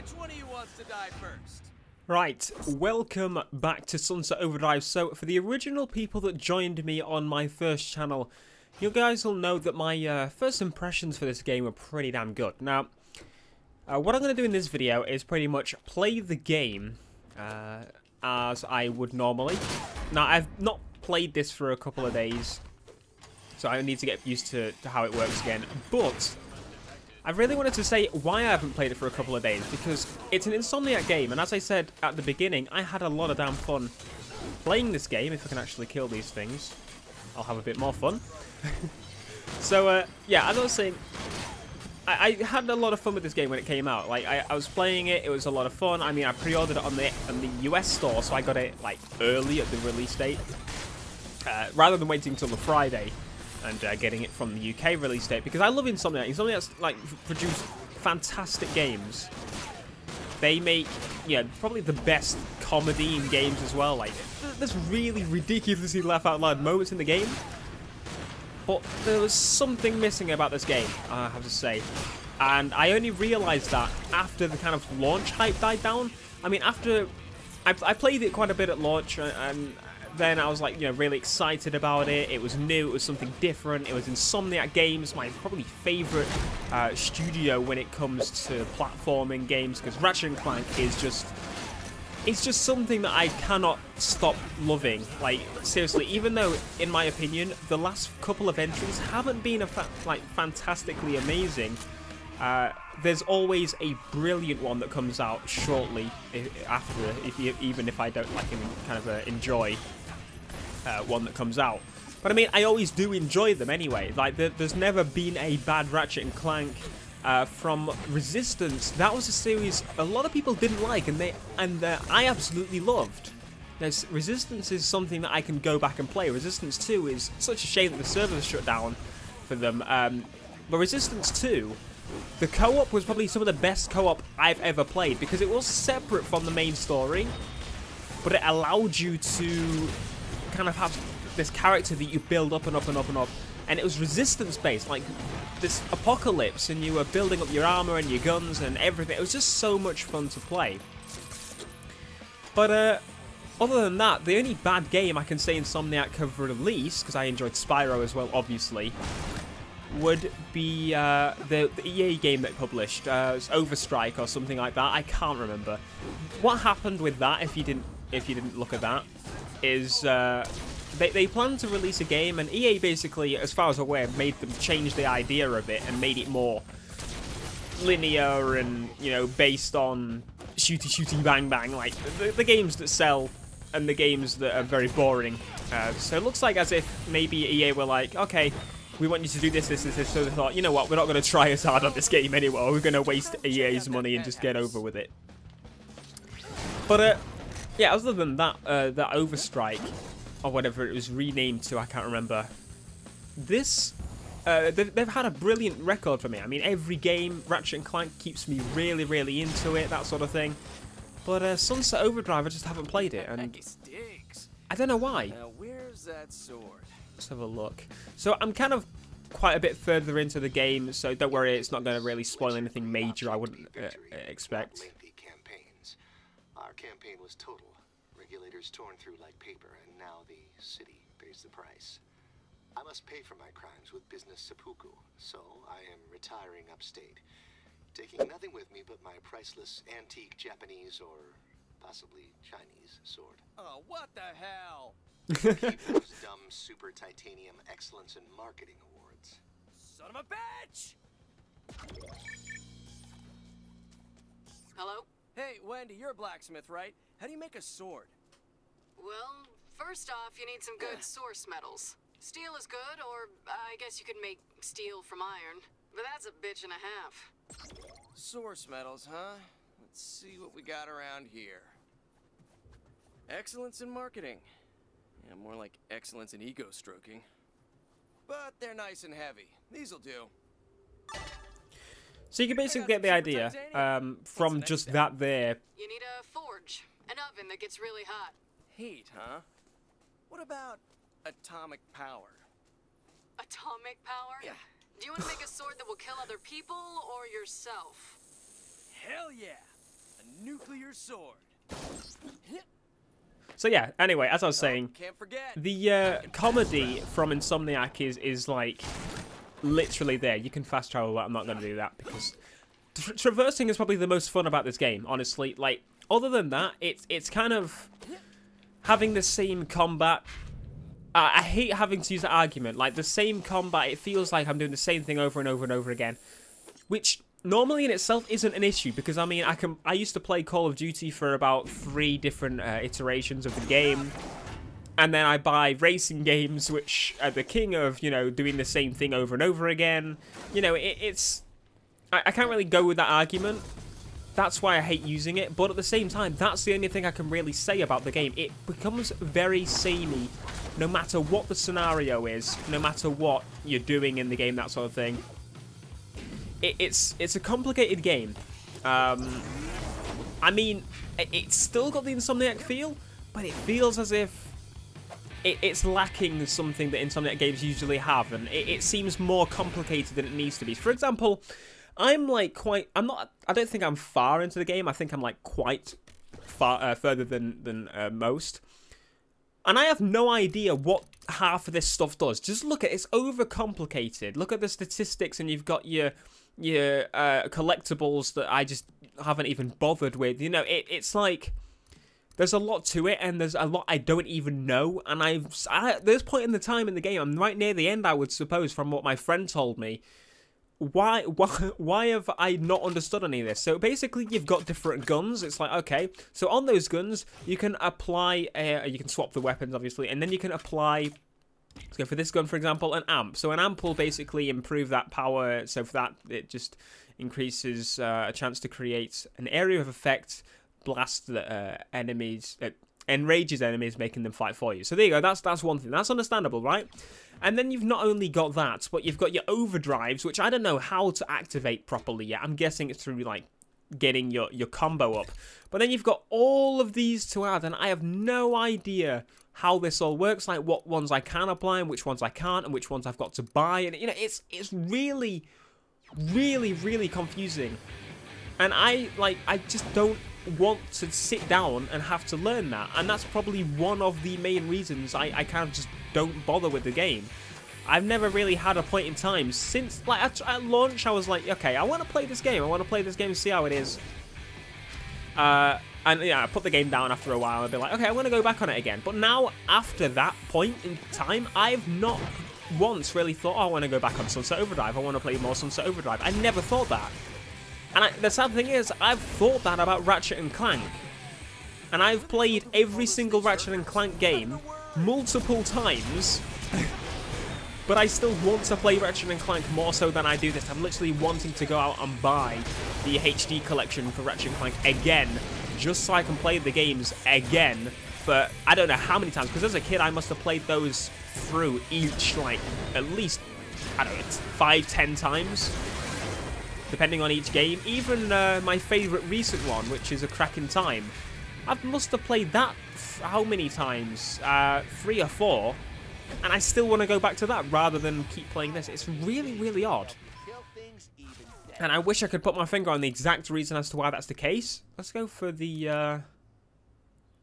Which one of you wants to die first? Right, welcome back to Sunset Overdrive. So, for the original people that joined me on my first channel, you guys will know that my first impressions for this game were pretty damn good. Now, what I'm going to do in this video is pretty much play the game as I would normally. Now, I've not played this for a couple of days, so I need to get used to how it works again, but I really wanted to say why I haven't played it for a couple of days, because it's an Insomniac game, and as I said at the beginning, I had a lot of damn fun playing this game. If I can actually kill these things, I'll have a bit more fun. So, yeah, as I was saying, I had a lot of fun with this game when it came out. Like, I was playing it, it was a lot of fun. I mean, I pre-ordered it on the US store, so I got it, like, early at the release date, rather than waiting until the Friday and getting it from the UK release date, because I love Insomniac. Insomniac's like produce fantastic games. They make, yeah, probably the best comedy in games as well. Like, there's really ridiculously laugh out loud moments in the game, but there was something missing about this game, I have to say. And I only realized that after the kind of launch hype died down. I mean, after I played it quite a bit at launch, and then I was like, you know, really excited about it. It was new, it was something different. It was Insomniac Games, my probably favorite studio when it comes to platforming games, because Ratchet & Clank is just, it's just something that I cannot stop loving. Like, seriously, even though, in my opinion, the last couple of entries haven't been fantastically amazing, there's always a brilliant one that comes out shortly after, even if I don't like him kind of enjoy one that comes out. But I mean, I always do enjoy them anyway. Like, there's never been a bad Ratchet & Clank from Resistance. That was a series a lot of people didn't like, and I absolutely loved. Resistance is something that I can go back and play. Resistance 2 is such a shame that the servers shut down for them. But Resistance 2, the co-op was probably some of the best co-op I've ever played, because it was separate from the main story, but it allowed you to kind of have this character that you build up and up and up and up, and it was resistance based, like this apocalypse, and you were building up your armor and your guns and everything. It was just so much fun to play. But other than that, the only bad game I can say Insomniac have released, because I enjoyed Spyro as well, obviously, would be the EA game they published, Overstrike or something like that. I can't remember. What happened with that, if you didn't look at that, is they planned to release a game, and EA basically, as far as I'm aware, made them change the idea of it and made it more linear and, you know, based on shooty bang bang, like the games that sell and the games that are very boring. So it looks like as if maybe EA were like, okay, we want you to do this. So they thought, you know what, we're not going to try as hard on this game anyway. We're going to waste EA's money and just get over with it. But yeah, other than that, that Overstrike, or whatever it was renamed to, I can't remember. This, they've had a brilliant record for me. I mean, every game, Ratchet & Clank keeps me really, really into it, that sort of thing. But Sunset Overdrive, I just haven't played it, and I don't know why. Now, where's that sword? Let's have a look. So I'm kind of quite a bit further into the game, so don't worry, it's not going to really spoil anything major, I wouldn't expect. Our campaign was total. Regulators torn through like paper, and now the city pays the price. I must pay for my crimes with business seppuku, so I am retiring upstate, taking nothing with me but my priceless antique Japanese or possibly Chinese sword. Oh, what the hell? Those dumb super titanium excellence in marketing awards. Son of a bitch! Hello? Hey, Wendy, you're a blacksmith, right? How do you make a sword? Well, first off, you need some good source metals. Steel is good, or I guess you could make steel from iron. But that's a bitch and a half. Source metals, huh? Let's see what we got around here. Excellence in marketing. Yeah, more like excellence in ego stroking. But they're nice and heavy. These'll do. So you can basically get the idea from just that there. You need a forge, an oven that gets really hot. Heat, huh? What about atomic power? Atomic power? Yeah. Do you want to make a sword that will kill other people or yourself? Hell yeah! A nuclear sword. So yeah, anyway, as I was saying, Can't forget. the comedy from Insomniac is like literally there. You can fast travel, but I'm not going to do that because traversing is probably the most fun about this game, honestly. Like, other than that, it's kind of having the same combat. I hate having to use that argument. Like, the same combat, it feels like I'm doing the same thing over and over and over again, which normally in itself isn't an issue, because I mean, I used to play Call of Duty for about 3 different iterations of the game, and then I buy racing games, which are the king of, you know, doing the same thing over and over again. You know, I can't really go with that argument. That's why I hate using it, but at the same time, that's the only thing I can really say about the game. It becomes very samey, no matter what the scenario is, no matter what you're doing in the game, that sort of thing. It's a complicated game. I mean, it's still got the Insomniac feel, but it feels as if it's lacking something that Insomniac games usually have, and it seems more complicated than it needs to be. For example, I don't think I'm far into the game. I think I'm like quite far further than most. And I have no idea what half of this stuff does. Just look at it. It's overcomplicated. Look at the statistics, and you've got your collectibles that I just haven't even bothered with. You know, it's like there's a lot to it, and there's a lot I don't even know. And there's point in the time in the game, I'm right near the end, I would suppose, from what my friend told me. Why have I not understood any of this? So basically, you've got different guns. It's like, okay, so on those guns, you can apply, you can swap the weapons, obviously, and then you can apply, let's go for this gun, for example, an amp. So an amp will basically improve that power, so for that, it just increases a chance to create an area of effect, blast the enemies, enrages enemies, making them fight for you. So there you go, that's one thing. That's understandable, right? And then you've not only got that, but you've got your overdrives, which I don't know how to activate properly yet. I'm guessing it's through, like, getting your combo up. But then you've got all of these to add, and I have no idea how this all works, like what ones I can apply and which ones I can't, and which ones I've got to buy. And, you know, it's really, really, really confusing. And I just don't want to sit down and have to learn that, and that's probably one of the main reasons I kind of just don't bother with the game. I've never really had a point in time since, like, at launch I was like, okay, I want to play this game, and see how it is. And yeah, I put the game down after a while and be like, okay, I'm going to go back on it again. But now, after that point in time, I've not once really thought, oh, I want to go back on Sunset Overdrive, I want to play more Sunset Overdrive. I never thought that. And the sad thing is, I've thought that about Ratchet & Clank. And I've played every single Ratchet & Clank game multiple times. But I still want to play Ratchet & Clank more so than I do this. I'm literally wanting to go out and buy the HD collection for Ratchet & Clank again, just so I can play the games again for I don't know how many times. Because as a kid, I must have played those through each, like, at least, I don't know, 5-10 times. Depending on each game. Even my favourite recent one, which is A Crack in Time, I must have played that how many times? 3 or 4, and I still want to go back to that rather than keep playing this. It's really, really odd. And I wish I could put my finger on the exact reason as to why that's the case. Let's go for the,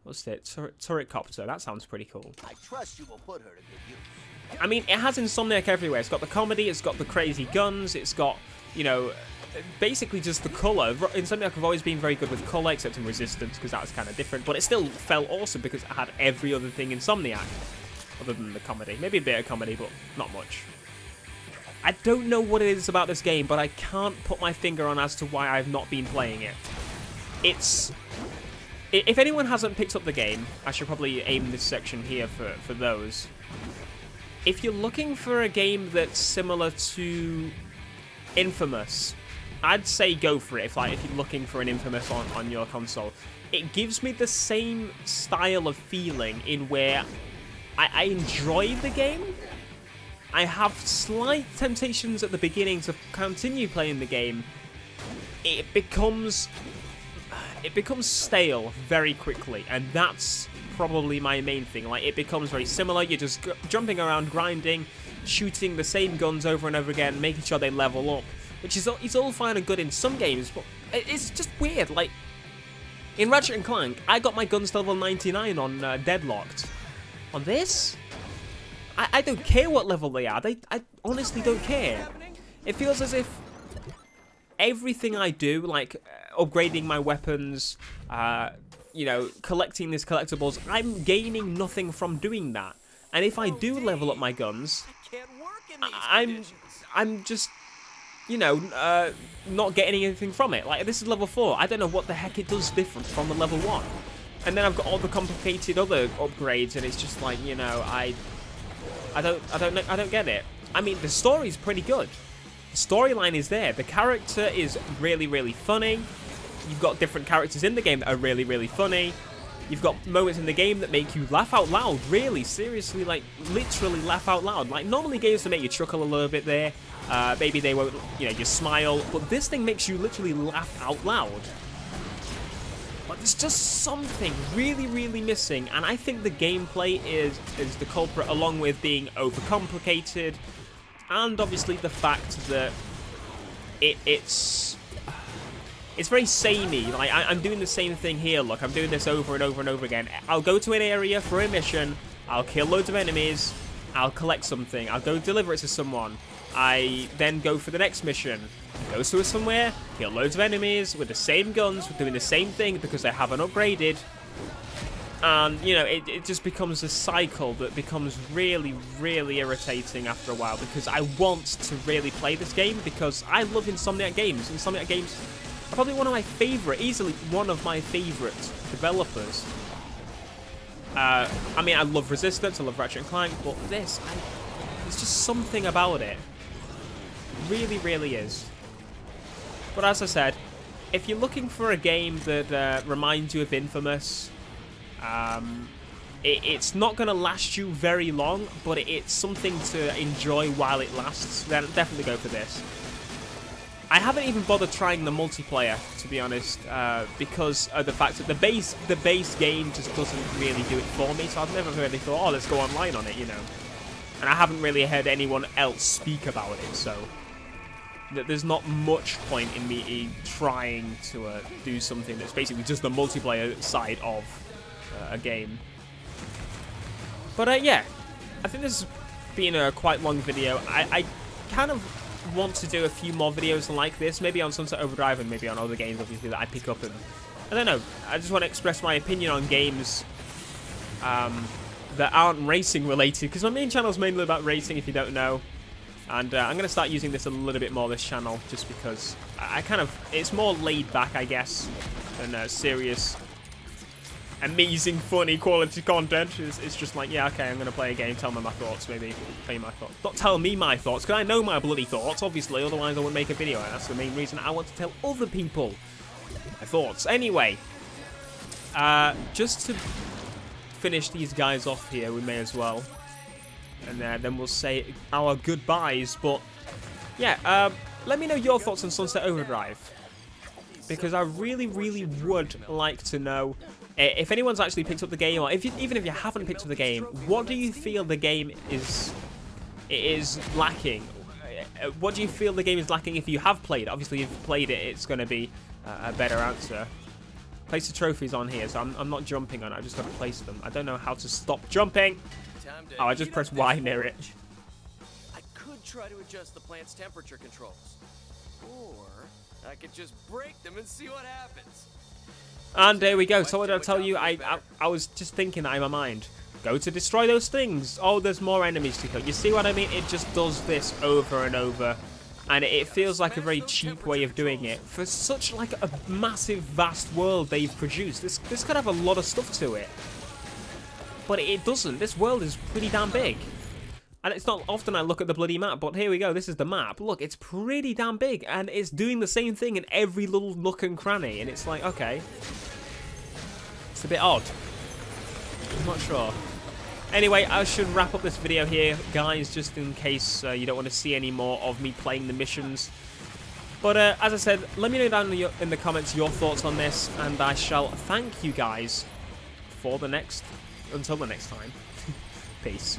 what's it? Turret Copter. That sounds pretty cool. I trust you will put her to good use. I mean, it has Insomniac everywhere. It's got the comedy, it's got the crazy guns, it's got, you know, basically just the colour. Insomniac have always been very good with colour, except in Resistance, because that was kind of different. But it still felt awesome because it had every other thing Insomniac, other than the comedy. Maybe a bit of comedy, but not much. I don't know what it is about this game, but I can't put my finger on as to why I've not been playing it. It's... If anyone hasn't picked up the game, I should probably aim this section here for those. If you're looking for a game that's similar to Infamous, I'd say go for it if you're looking for an Infamous on your console. It gives me the same style of feeling in where I enjoy the game. I have slight temptations at the beginning to continue playing the game. It becomes stale very quickly, and that's probably my main thing. Like, it becomes very similar. You're just jumping around, grinding, shooting the same guns over and over again, making sure they level up, which is it's all fine and good in some games, but it's just weird. Like, In Ratchet & Clank, I got my guns to level 99 on Deadlocked. On this, I don't care what level they are. I honestly don't care. It feels as if everything I do, like upgrading my weapons, you know, collecting these collectibles, I'm gaining nothing from doing that. And if I do level up my guns, I'm just, you know, not getting anything from it. Like, this is level 4. I don't know what the heck it does different from the level 1. And then I've got all the complicated other upgrades, and it's just like, you know, I don't get it. I mean, the story's pretty good. The storyline is there. The character is really, really funny. You've got different characters in the game that are really, really funny. You've got moments in the game that make you laugh out loud. Really, seriously, like, literally laugh out loud. Like, normally games will make you chuckle a little bit there. Maybe they won't, you know, just smile. But this thing makes you literally laugh out loud. But there's just something really, really missing. And I think the gameplay is the culprit, along with being overcomplicated. And obviously the fact that it's very samey. Like, I'm doing the same thing here. Look, I'm doing this over and over and over again. I'll go to an area for a mission. I'll kill loads of enemies. I'll collect something. I'll go deliver it to someone. I then go for the next mission. Go to somewhere, kill loads of enemies with the same guns, doing the same thing because they haven't upgraded. And, you know, it just becomes a cycle that becomes really, really irritating after a while, because I want to really play this game because I love Insomniac Games. Insomniac Games are probably one of my favourite, easily one of my favourite developers. I mean, I love Resistance, I love Ratchet & Clank, but this, there's just something about it. Really, really is. But as I said, if you're looking for a game that reminds you of Infamous, it's not going to last you very long, but it's something to enjoy while it lasts, then definitely go for this. I haven't even bothered trying the multiplayer, to be honest, because of the fact that the base game just doesn't really do it for me, so I've never really thought, oh, let's go online on it, you know. And I haven't really heard anyone else speak about it, so there's not much point in me trying to do something that's basically just the multiplayer side of a game. But yeah, I think this has been a quite long video. I kind of want to do a few more videos like this, maybe on Sunset Overdrive and maybe on other games, obviously, that I pick up. And I don't know, I just want to express my opinion on games that aren't racing related, because my main channel is mainly about racing, if you don't know. And I'm going to start using this a little bit more, this channel, just because I kind of, it's more laid back, I guess, than serious, amazing, funny, quality content. It's just like, yeah, okay, I'm going to play a game, tell me my thoughts, maybe tell you my thoughts. Not tell me my thoughts, because I know my bloody thoughts, obviously, otherwise I wouldn't make a video, and that's the main reason I want to tell other people my thoughts. Anyway, just to finish these guys off here, we may as well. And then we'll say our goodbyes. But yeah, let me know your thoughts on Sunset Overdrive, because I really, really would like to know if anyone's actually picked up the game, or even if you haven't picked up the game, what do you feel the game is lacking? What do you feel the game is lacking if you have played it? Obviously, if you've played it, it's going to be a better answer. Place the trophies on here, so I'm not jumping on it. I just got to place them. I don't know how to stop jumping. Oh, I just pressed Y near it. I could try to adjust the plant's temperature controls, or I could just break them and see what happens. And there we go. So what did I tell you? I was just thinking that in my mind. Go to destroy those things. Oh, there's more enemies to kill. You see what I mean? It just does this over and over. And it feels like a very cheap way of doing it. For such like a massive, vast world they've produced, this could have a lot of stuff to it. But it doesn't. This world is pretty damn big. And it's not often I look at the bloody map, but here we go. This is the map. Look, it's pretty damn big. And it's doing the same thing in every little nook and cranny. And it's like, okay. It's a bit odd. I'm not sure. Anyway, I should wrap up this video here, guys, just in case you don't want to see any more of me playing the missions. But as I said, let me know down in the comments your thoughts on this. And I shall thank you guys for the next... until the next time. Peace.